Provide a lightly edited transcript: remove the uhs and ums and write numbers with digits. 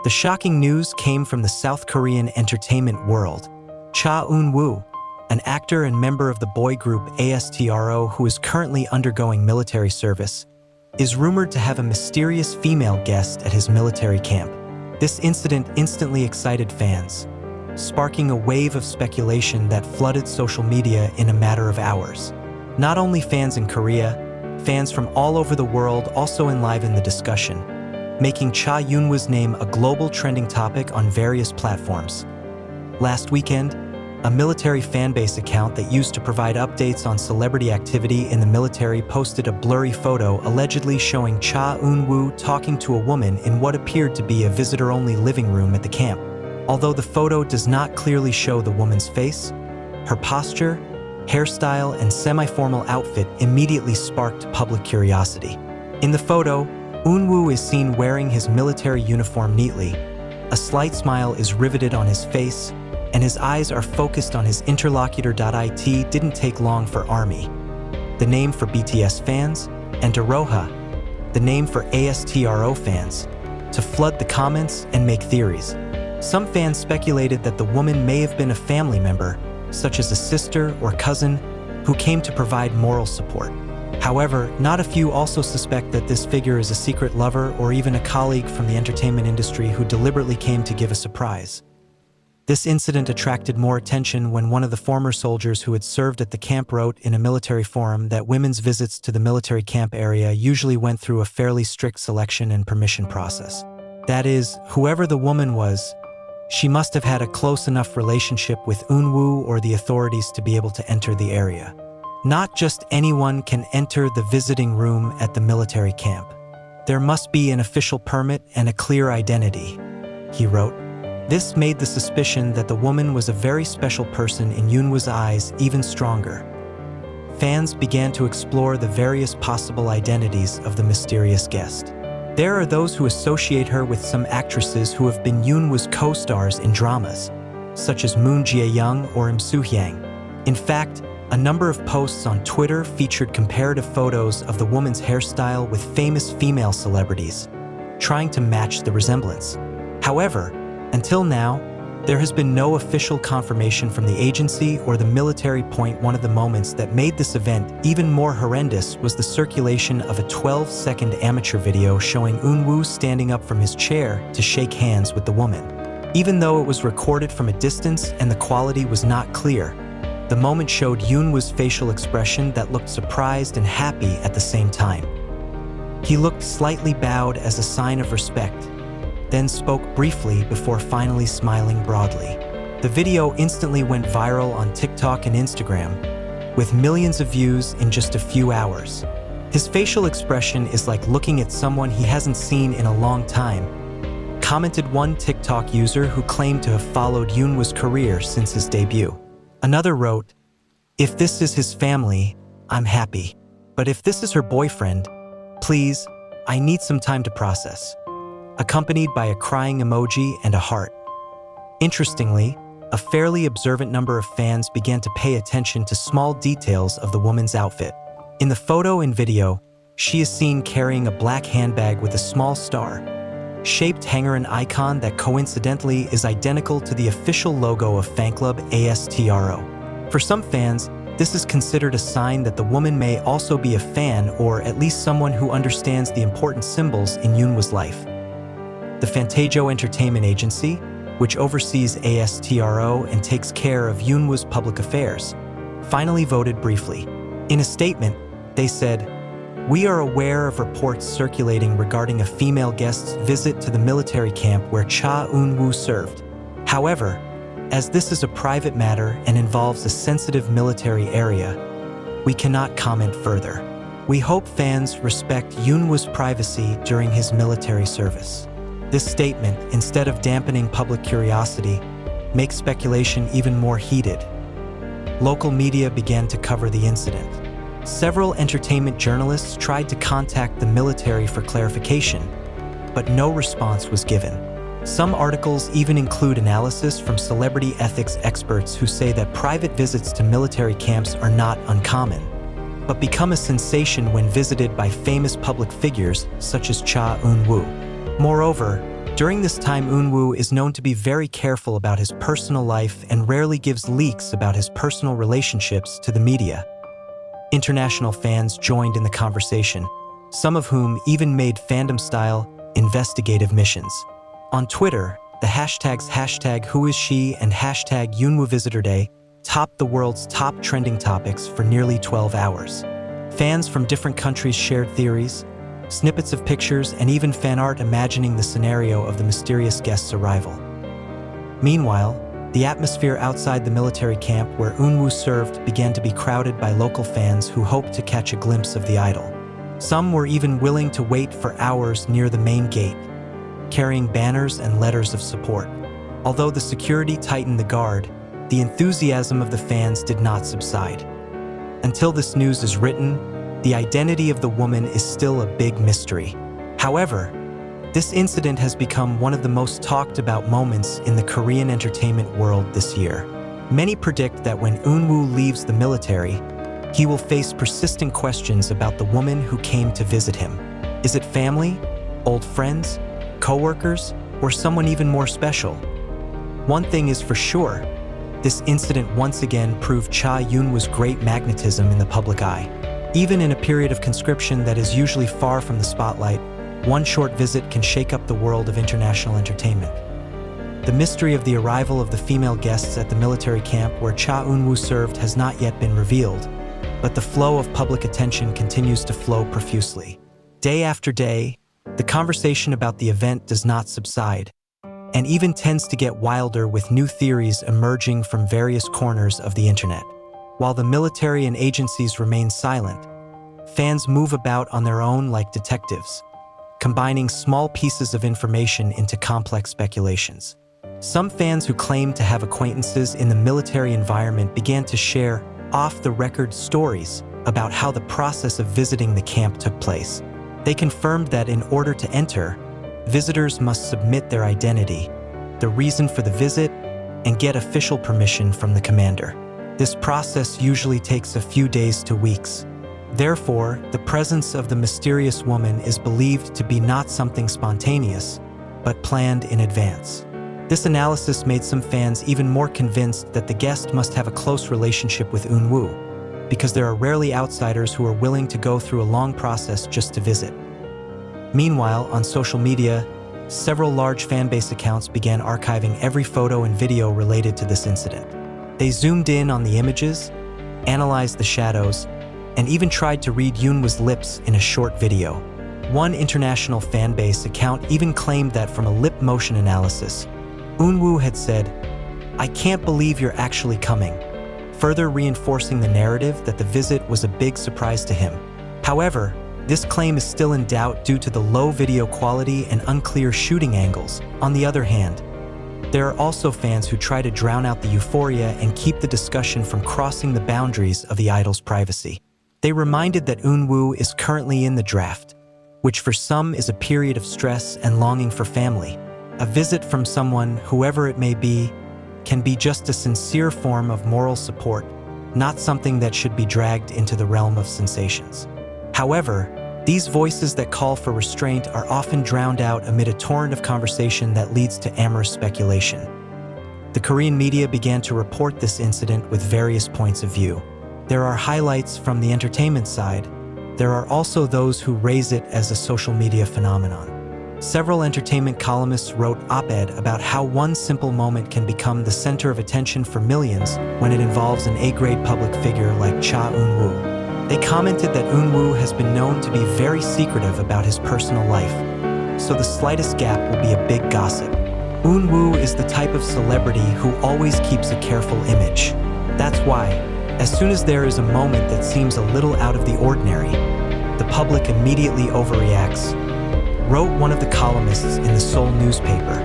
The shocking news came from the South Korean entertainment world. Cha Eunwoo, an actor and member of the boy group ASTRO who is currently undergoing military service, is rumored to have a mysterious female guest at his military camp. This incident instantly excited fans, sparking a wave of speculation that flooded social media in a matter of hours. Not only fans in Korea, fans from all over the world also enlivened the discussion, making Cha Eunwoo's name a global trending topic on various platforms. Last weekend, a military fanbase account that used to provide updates on celebrity activity in the military posted a blurry photo allegedly showing Cha Eunwoo talking to a woman in what appeared to be a visitor-only living room at the camp. Although the photo does not clearly show the woman's face, her posture, hairstyle, and semi-formal outfit immediately sparked public curiosity. In the photo, Eunwoo is seen wearing his military uniform neatly. A slight smile is riveted on his face, and his eyes are focused on his interlocutor. It didn't take long for ARMY, the name for BTS fans, and Daroha, the name for ASTRO fans, to flood the comments and make theories. Some fans speculated that the woman may have been a family member, such as a sister or cousin, who came to provide moral support. However, not a few also suspect that this figure is a secret lover or even a colleague from the entertainment industry who deliberately came to give a surprise. This incident attracted more attention when one of the former soldiers who had served at the camp wrote in a military forum that women's visits to the military camp area usually went through a fairly strict selection and permission process. That is, whoever the woman was, she must have had a close enough relationship with Eunwoo or the authorities to be able to enter the area. Not just anyone can enter the visiting room at the military camp. There must be an official permit and a clear identity, he wrote. This made the suspicion that the woman was a very special person in Eunwoo's eyes even stronger. Fans began to explore the various possible identities of the mysterious guest. There are those who associate her with some actresses who have been Eunwoo's co-stars in dramas, such as Moon Jae-young or Im Soo-hyang. In fact, a number of posts on Twitter featured comparative photos of the woman's hairstyle with famous female celebrities, trying to match the resemblance. However, until now, there has been no official confirmation from the agency or the military. One of the moments that made this event even more horrendous was the circulation of a 12-second amateur video showing Eunwoo standing up from his chair to shake hands with the woman. Even though it was recorded from a distance and the quality was not clear, the moment showed Eunwoo's facial expression that looked surprised and happy at the same time. He looked slightly bowed as a sign of respect, then spoke briefly before finally smiling broadly. The video instantly went viral on TikTok and Instagram, with millions of views in just a few hours. His facial expression is like looking at someone he hasn't seen in a long time, commented one TikTok user who claimed to have followed Eunwoo's career since his debut. Another wrote, "If this is his family, I'm happy. But if this is her boyfriend, please, I need some time to process," accompanied by a crying emoji and a heart. Interestingly, a fairly observant number of fans began to pay attention to small details of the woman's outfit. In the photo and video, she is seen carrying a black handbag with a small star-shaped hanger, an icon that coincidentally is identical to the official logo of fan club ASTRO. For some fans, this is considered a sign that the woman may also be a fan or at least someone who understands the important symbols in Eunwoo's life. The Fantajo Entertainment Agency, which oversees ASTRO and takes care of Eunwoo's public affairs, finally voted briefly. In a statement, they said, "We are aware of reports circulating regarding a female guest's visit to the military camp where Cha Eunwoo served. However, as this is a private matter and involves a sensitive military area, we cannot comment further. We hope fans respect Eunwoo's privacy during his military service." This statement, instead of dampening public curiosity, makes speculation even more heated. Local media began to cover the incident. Several entertainment journalists tried to contact the military for clarification, but no response was given. Some articles even include analysis from celebrity ethics experts who say that private visits to military camps are not uncommon, but become a sensation when visited by famous public figures such as Cha Eunwoo. Moreover, During this time, Eunwoo is known to be very careful about his personal life and rarely gives leaks about his personal relationships to the media. International fans joined in the conversation, some of whom even made fandom-style investigative missions. On Twitter, the hashtags #WhoIsShe and #EunwooVisitorDay topped the world's top trending topics for nearly 12 hours. Fans from different countries shared theories, snippets of pictures, and even fan art imagining the scenario of the mysterious guest's arrival. Meanwhile, the atmosphere outside the military camp where Eunwoo served began to be crowded by local fans who hoped to catch a glimpse of the idol. Some were even willing to wait for hours near the main gate, carrying banners and letters of support. Although the security tightened the guard, the enthusiasm of the fans did not subside. Until this news is written, the identity of the woman is still a big mystery. However, this incident has become one of the most talked about moments in the Korean entertainment world this year. Many predict that when Eunwoo leaves the military, he will face persistent questions about the woman who came to visit him. Is it family, old friends, co-workers, or someone even more special? One thing is for sure, this incident once again proved Cha Eunwoo's great magnetism in the public eye. Even in a period of conscription that is usually far from the spotlight, one short visit can shake up the world of international entertainment. The mystery of the arrival of the female guests at the military camp where Cha Eunwoo served has not yet been revealed, but the flow of public attention continues to flow profusely. Day after day, the conversation about the event does not subside, and even tends to get wilder with new theories emerging from various corners of the internet. While the military and agencies remain silent, fans move about on their own like detectives, combining small pieces of information into complex speculations. Some fans who claim to have acquaintances in the military environment began to share off-the-record stories about how the process of visiting the camp took place. They confirmed that in order to enter, visitors must submit their identity, the reason for the visit, and get official permission from the commander. This process usually takes a few days to weeks. Therefore, the presence of the mysterious woman is believed to be not something spontaneous, but planned in advance. This analysis made some fans even more convinced that the guest must have a close relationship with Eunwoo, because there are rarely outsiders who are willing to go through a long process just to visit. Meanwhile, on social media, several large fanbase accounts began archiving every photo and video related to this incident. They zoomed in on the images, analyzed the shadows, and even tried to read Eunwoo's lips in a short video. One international fanbase account even claimed that from a lip motion analysis, Eunwoo had said, "I can't believe you're actually coming," further reinforcing the narrative that the visit was a big surprise to him. However, this claim is still in doubt due to the low video quality and unclear shooting angles. On the other hand, there are also fans who try to drown out the euphoria and keep the discussion from crossing the boundaries of the idol's privacy. They reminded that Eunwoo is currently in the draft, which for some is a period of stress and longing for family. A visit from someone, whoever it may be, can be just a sincere form of moral support, not something that should be dragged into the realm of sensations. However, these voices that call for restraint are often drowned out amid a torrent of conversation that leads to amorous speculation. The Korean media began to report this incident with various points of view. There are highlights from the entertainment side. There are also those who raise it as a social media phenomenon. Several entertainment columnists wrote op-ed about how one simple moment can become the center of attention for millions when it involves an A-grade public figure like Cha Eunwoo. They commented that Eunwoo has been known to be very secretive about his personal life, so the slightest gap will be a big gossip. Eunwoo is the type of celebrity who always keeps a careful image. That's why, as soon as there is a moment that seems a little out of the ordinary, the public immediately overreacts, wrote one of the columnists in the Seoul newspaper.